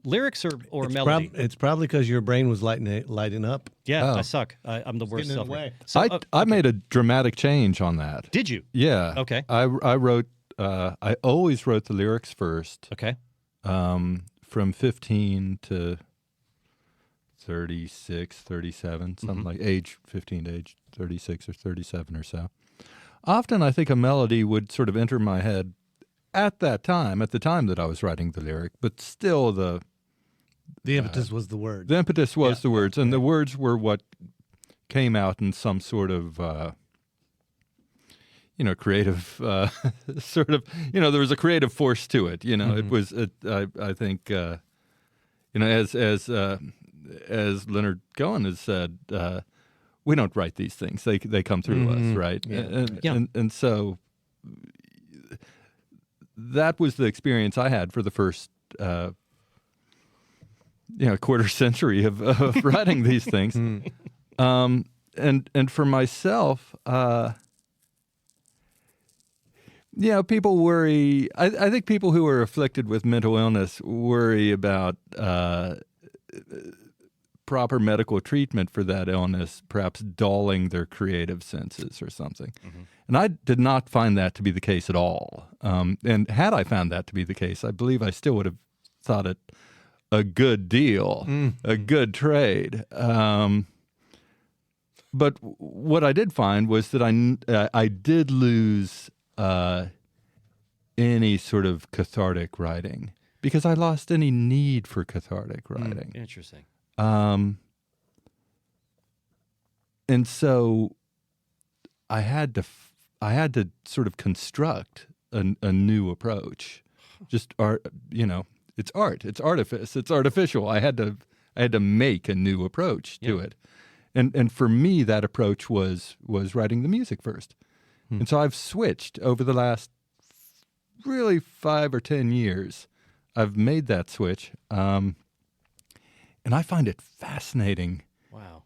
[SPEAKER 6] Lyrics or melody?
[SPEAKER 5] It's probably because your brain was lighting up.
[SPEAKER 6] Yeah,
[SPEAKER 4] Oh.
[SPEAKER 6] I suck. I'm the worst
[SPEAKER 5] getting in the
[SPEAKER 6] sufferer.
[SPEAKER 5] way.
[SPEAKER 6] So,
[SPEAKER 4] I made a dramatic change on that.
[SPEAKER 6] did you?
[SPEAKER 4] Yeah.
[SPEAKER 6] Okay.
[SPEAKER 4] I wrote. I always wrote the lyrics first.
[SPEAKER 6] Okay.
[SPEAKER 4] From 15 to 36, 37, something like age 15 to age 36 or 37 or so. Often I think a melody would sort of enter my head at the time that I was writing the lyric, but still the
[SPEAKER 5] impetus was the word.
[SPEAKER 4] The impetus was the words, and the words were what came out in some sort of, creative sort of, there was a creative force to it. It was, I think, as Leonard Cohen has said, we don't write these things; they come through us, right?
[SPEAKER 5] Yeah.
[SPEAKER 4] And so that was the experience I had for the first. Quarter century of writing these things. And for myself, people worry. I think people who are afflicted with mental illness worry about proper medical treatment for that illness, perhaps dulling their creative senses or something. And I did not find that to be the case at all. And had I found that to be the case, I believe I still would have thought it a good deal, a good trade. But what I did find was that I did lose any sort of cathartic writing because I lost any need for cathartic writing.
[SPEAKER 6] Interesting.
[SPEAKER 4] And so I had to sort of construct a new approach. Just art, it's art, it's artifice, it's artificial. I had to make a new approach to it. And for me, that approach was writing the music first. And so I've switched over the last really 5 or 10 years. I've made that switch. And I find it fascinating.
[SPEAKER 6] Wow.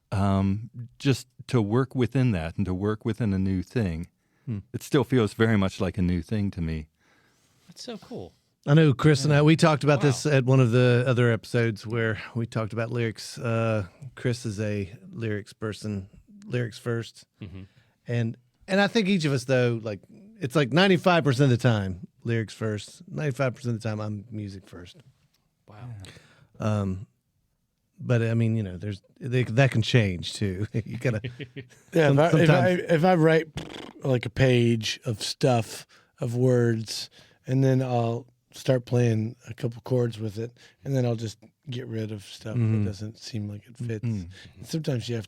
[SPEAKER 4] Just to work within that and to work within a new thing. It still feels very much like a new thing to me.
[SPEAKER 6] That's so cool.
[SPEAKER 5] I know Chris and I, we talked about this at one of the other episodes where we talked about lyrics. Chris is a lyrics person, lyrics first. And I think each of us, though, like it's like 95% of the time, lyrics first. 95% of the time, I'm music first.
[SPEAKER 6] Wow.
[SPEAKER 5] But I mean, that can change too. You gotta.
[SPEAKER 2] Yeah,
[SPEAKER 5] sometimes.
[SPEAKER 2] if I write like a page of stuff of words, and then I'll start playing a couple chords with it, and then I'll just get rid of stuff that doesn't seem like it fits. And sometimes you're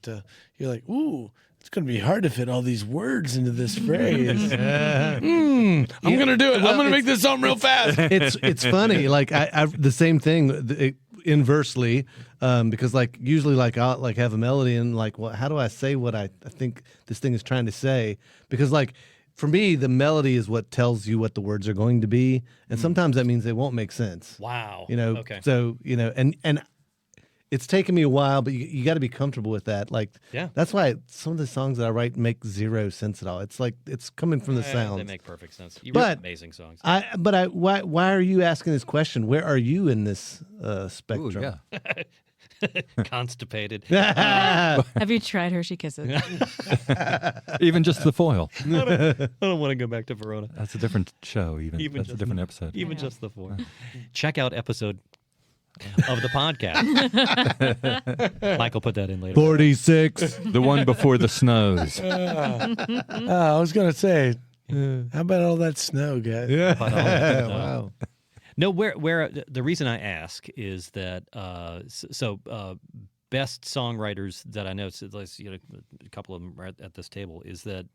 [SPEAKER 2] like, ooh, it's going to be hard to fit all these words into this phrase. I'm going to do it. I'm going to make this song real fast.
[SPEAKER 5] It's funny. Like I the same thing inversely, because like usually like I'll like have a melody and like, well, how do I say what I think this thing is trying to say? Because like for me, the melody is what tells you what the words are going to be, and sometimes that means they won't make sense.
[SPEAKER 6] Wow. Okay.
[SPEAKER 5] So and it's taken me a while, but you got to be comfortable with that. Like, that's why some of the songs that I write make zero sense at all. It's like it's coming from the sound.
[SPEAKER 6] They make perfect sense. You write amazing songs.
[SPEAKER 5] Why are you asking this question? Where are you in this spectrum?
[SPEAKER 4] Ooh, yeah.
[SPEAKER 6] Constipated.
[SPEAKER 7] Have you tried Hershey Kisses?
[SPEAKER 4] Even just the foil.
[SPEAKER 6] I don't want to go back to Verona.
[SPEAKER 4] That's a different show. Even that's a different episode.
[SPEAKER 6] Even just the four. Check out episode of the podcast. Michael put that in later.
[SPEAKER 5] 46.
[SPEAKER 4] The one before the snows.
[SPEAKER 2] I was going to say, how about all that snow, guys?
[SPEAKER 5] Wow.
[SPEAKER 6] No, where the reason I ask is that best songwriters that I know, so a couple of them are at this table, is that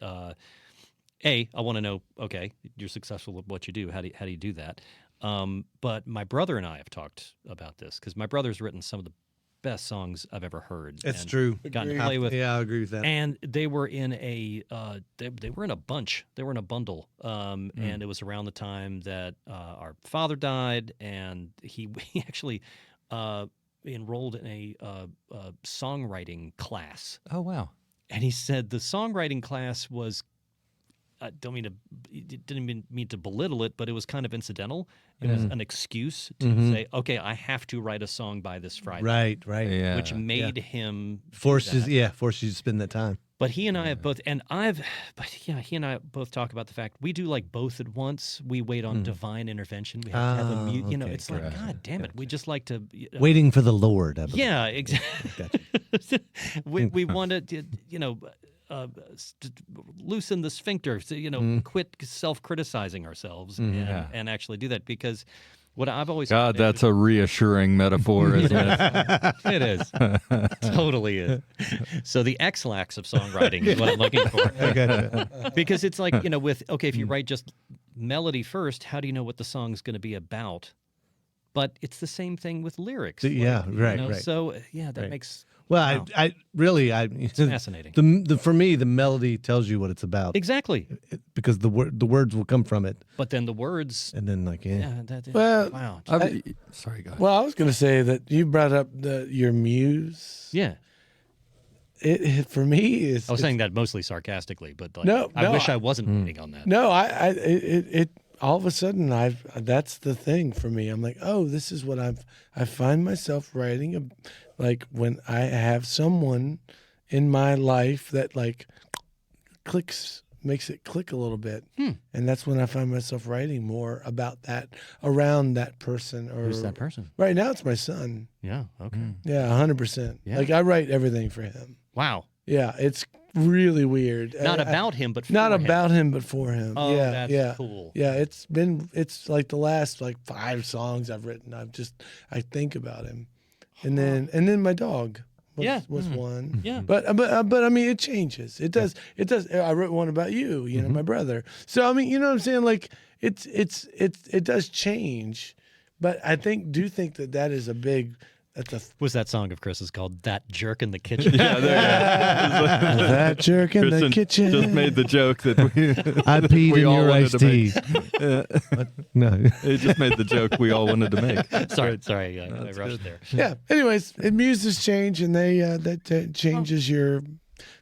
[SPEAKER 6] I want to know, okay, you're successful at what you do. How do you do that? But my brother and I have talked about this because my brother's written some of the best songs I've ever heard.
[SPEAKER 5] It's
[SPEAKER 6] and
[SPEAKER 5] true.
[SPEAKER 6] Gotten to play with.
[SPEAKER 5] Yeah, I agree with that.
[SPEAKER 6] And they were in a they were in a bunch. They were in a bundle. And it was around the time that our father died, and he actually enrolled in a songwriting class.
[SPEAKER 4] Oh, wow.
[SPEAKER 6] And he said the songwriting class was, didn't mean to belittle it, but it was kind of incidental. It was an excuse to say, okay, I have to write a song by this Friday.
[SPEAKER 5] Right.
[SPEAKER 4] Yeah.
[SPEAKER 6] Which made him
[SPEAKER 5] Force
[SPEAKER 6] do that.
[SPEAKER 5] force you to spend that time.
[SPEAKER 6] But he and I have both, he and I both talk about the fact we do like both at once. We wait on divine intervention. We have to have a mute.
[SPEAKER 5] okay,
[SPEAKER 6] It's like, God damn it. We just like to.
[SPEAKER 5] Waiting for the Lord. I believe.
[SPEAKER 6] Yeah, exactly. we want to, loosen the sphincter, so, quit self-criticizing ourselves and actually do that, because what I've always
[SPEAKER 4] God, that's a reassuring metaphor, isn't it?
[SPEAKER 6] It is. Totally is. So the X-lax of songwriting is what I'm looking for. Because it's like, if you write just melody first, how do you know what the song's going to be about? But it's the same thing with lyrics.
[SPEAKER 5] Right.
[SPEAKER 6] So, that makes...
[SPEAKER 5] Well,
[SPEAKER 6] wow.
[SPEAKER 5] It's
[SPEAKER 6] fascinating.
[SPEAKER 5] For me, the melody tells you what it's about.
[SPEAKER 6] Exactly.
[SPEAKER 5] Because the words will come from it.
[SPEAKER 6] But then the words...
[SPEAKER 5] And then
[SPEAKER 2] Well,
[SPEAKER 6] wow.
[SPEAKER 4] Sorry, go ahead.
[SPEAKER 2] Well, I was going to say that you brought up your muse.
[SPEAKER 6] Yeah.
[SPEAKER 2] It for me is.
[SPEAKER 6] I was saying that mostly sarcastically, but like,
[SPEAKER 2] No,
[SPEAKER 6] I wish I wasn't waiting on that.
[SPEAKER 2] No, it all of a sudden that's the thing for me. I'm like, oh, this is what I find myself writing. Like when I have someone in my life that like makes it click a little bit, and that's when I find myself writing more about that, around that person. Or
[SPEAKER 6] Who's that person?
[SPEAKER 2] Right now, it's my son.
[SPEAKER 6] Yeah. Okay.
[SPEAKER 2] Yeah, 100%.
[SPEAKER 6] Yeah.
[SPEAKER 2] Like I write everything for him.
[SPEAKER 6] Wow.
[SPEAKER 2] Yeah, it's really weird.
[SPEAKER 6] Not about him, but for
[SPEAKER 2] not
[SPEAKER 6] him.
[SPEAKER 2] about him, but for him.
[SPEAKER 6] Oh,
[SPEAKER 2] yeah,
[SPEAKER 6] that's cool.
[SPEAKER 2] Yeah, it's like the last like 5 songs I've written. I think about him, and then my dog was one.
[SPEAKER 6] Yeah.
[SPEAKER 2] But I mean it changes. It does. I wrote one about you. My brother. So I mean, you know what I'm saying? Like it does change, but I do think that is a big.
[SPEAKER 6] Was that song of Chris's called "That Jerk in the Kitchen"?
[SPEAKER 4] Yeah, there.
[SPEAKER 2] That jerk in the
[SPEAKER 4] Kristen
[SPEAKER 2] kitchen.
[SPEAKER 4] just made the joke that
[SPEAKER 5] I peed
[SPEAKER 4] we
[SPEAKER 5] in
[SPEAKER 4] all
[SPEAKER 5] your
[SPEAKER 4] wanted
[SPEAKER 5] iced
[SPEAKER 4] to
[SPEAKER 5] tea. No.
[SPEAKER 4] It just made the joke we all wanted to make.
[SPEAKER 6] Sorry, I rushed there.
[SPEAKER 2] Yeah. Anyways, muses change, and that changes your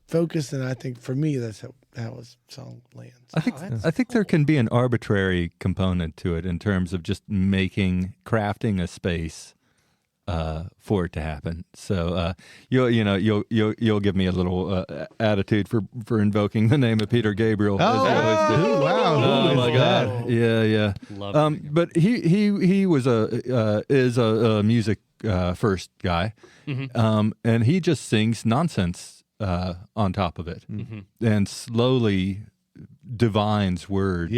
[SPEAKER 2] focus, and I think for me that's how a song lands.
[SPEAKER 4] I think there can be an arbitrary component to it in terms of just crafting a space for it to happen. So you'll give me a little attitude for invoking the name of Peter Gabriel. As you always do.
[SPEAKER 5] Wow!
[SPEAKER 4] Oh my God! Yeah.
[SPEAKER 6] Love
[SPEAKER 4] but he was is a music first guy, and he just sings nonsense on top of it, and slowly divines words.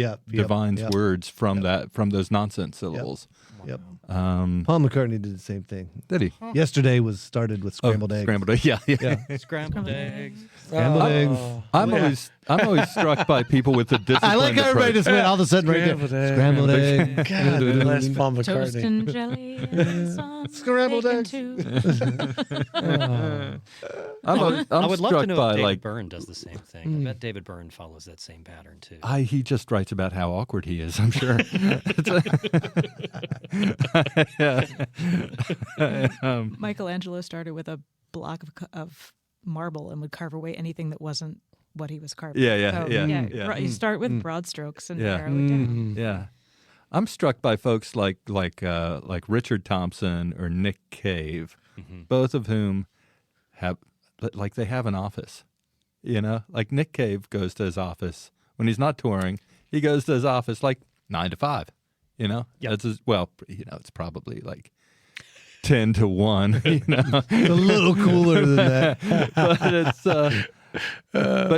[SPEAKER 4] Words from those nonsense syllables.
[SPEAKER 5] Yep. Paul McCartney did the same thing.
[SPEAKER 4] Did he?
[SPEAKER 5] Yesterday started with scrambled eggs.
[SPEAKER 4] Scrambled eggs. Yeah.
[SPEAKER 6] Scrambled eggs.
[SPEAKER 5] Scrambled eggs.
[SPEAKER 4] I'm always struck by people with the discipline.
[SPEAKER 5] I like how everybody just went all of a sudden right there.
[SPEAKER 2] Scrambled
[SPEAKER 5] Scrambled egg.
[SPEAKER 2] God bless Paul McCartney.
[SPEAKER 7] Toast and jelly and some
[SPEAKER 5] Scrambled
[SPEAKER 7] bacon
[SPEAKER 5] eggs.
[SPEAKER 7] too.
[SPEAKER 4] I'm
[SPEAKER 6] I would love
[SPEAKER 4] struck
[SPEAKER 6] to know
[SPEAKER 4] by
[SPEAKER 6] if David Byrne does the same thing. I bet David Byrne follows that same pattern too.
[SPEAKER 4] he just writes about how awkward he is. I'm sure.
[SPEAKER 7] Michelangelo started with a block of marble and would carve away anything that wasn't what he was carving.
[SPEAKER 4] Yeah.
[SPEAKER 7] You start with broad strokes and
[SPEAKER 4] Yeah.
[SPEAKER 7] narrow it down.
[SPEAKER 4] Yeah. I'm struck by folks like Richard Thompson or Nick Cave, both of whom have an office. Like Nick Cave goes to his office when he's not touring. He goes to his office like 9 to 5. That's it's probably like 10 to 1.
[SPEAKER 5] It's a little cooler than that.
[SPEAKER 4] But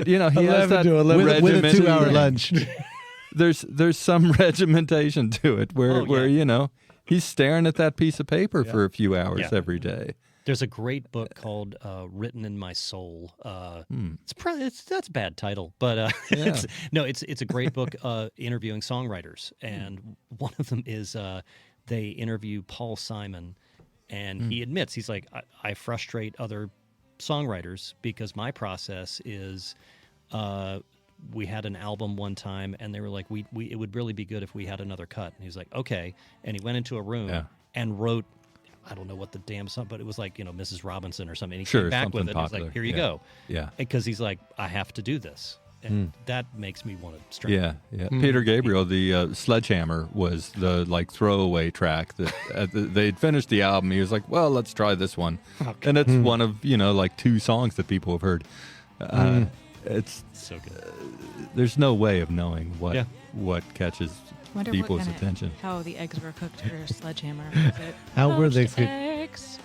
[SPEAKER 4] it's he has that
[SPEAKER 5] with a 2-hour lunch.
[SPEAKER 4] There's some regimentation to it where he's staring at that piece of paper for a few hours every day.
[SPEAKER 6] There's a great book called "Written in My Soul." That's a bad title, but it's a great book interviewing songwriters, and one of them is they interview Paul Simon, and he admits he's like, I frustrate other songwriters because my process is. We had an album one time, and they were like, it would really be good if we had another cut. And he was like, okay. And he went into a room and wrote, I don't know what the damn song, but it was like, Mrs. Robinson or something. And he came back with it. He's like, here you go.
[SPEAKER 4] Yeah.
[SPEAKER 6] Because he's like, I have to do this. And that makes me want to string.
[SPEAKER 4] Yeah. Peter Gabriel, the Sledgehammer was the throwaway track that they'd finished the album. He was like, well, let's try this one. Okay. And it's one of, 2 songs that people have heard. It's
[SPEAKER 6] so good.
[SPEAKER 4] There's no way of knowing what catches people's attention.
[SPEAKER 7] How the eggs were cooked for Sledgehammer. Was it
[SPEAKER 5] How were they
[SPEAKER 7] poached eggs?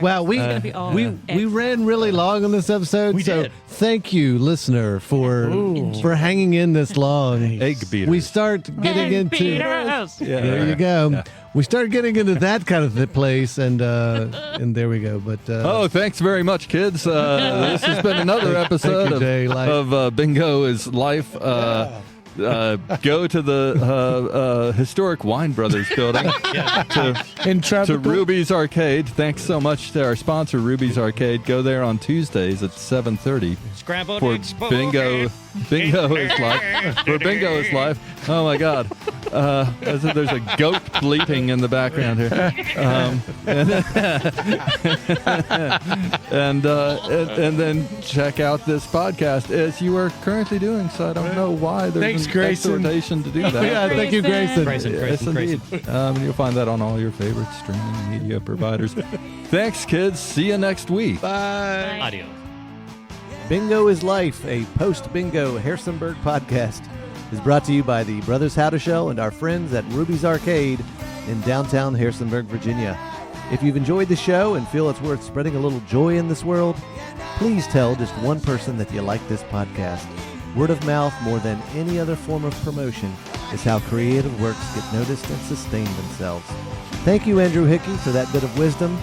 [SPEAKER 5] Wow, we ran really long on this episode.
[SPEAKER 6] We did.
[SPEAKER 5] Thank you, listener, for hanging in this long.
[SPEAKER 4] Egg beaters.
[SPEAKER 5] We start getting into. There you go. Yeah. We start getting into that kind of place, and there we go. But
[SPEAKER 4] thanks very much, kids. This has been another episode of Bingo is Life. Go to the historic Wine Brothers building to Ruby's Arcade. Thanks so much to our sponsor, Ruby's Arcade. Go there on Tuesdays at 7:30
[SPEAKER 6] Scrambled
[SPEAKER 4] for
[SPEAKER 6] eggs,
[SPEAKER 4] Bingo. Bingo is live. For Bingo is live. Oh my God! There's a goat bleating in the background here, and then check out this podcast as you are currently doing. So I don't know why there's an exhortation to do that.
[SPEAKER 5] Yeah, thank you, Grayson.
[SPEAKER 4] Yes, indeed. You'll find that on all your favorite streaming media providers. Thanks, kids. See you next week.
[SPEAKER 5] Bye.
[SPEAKER 6] Adios.
[SPEAKER 5] Bingo is Life, a post-bingo Harrisonburg podcast, is brought to you by the Brothers How to Show and our friends at Ruby's Arcade in downtown Harrisonburg, Virginia. If you've enjoyed the show and feel it's worth spreading a little joy in this world, please tell just one person that you like this podcast. Word of mouth, more than any other form of promotion, is how creative works get noticed and sustain themselves. Thank you, Andrew Hickey, for that bit of wisdom,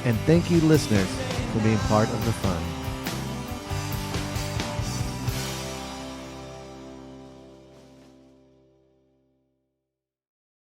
[SPEAKER 5] and thank you, listeners, for being part of the fun.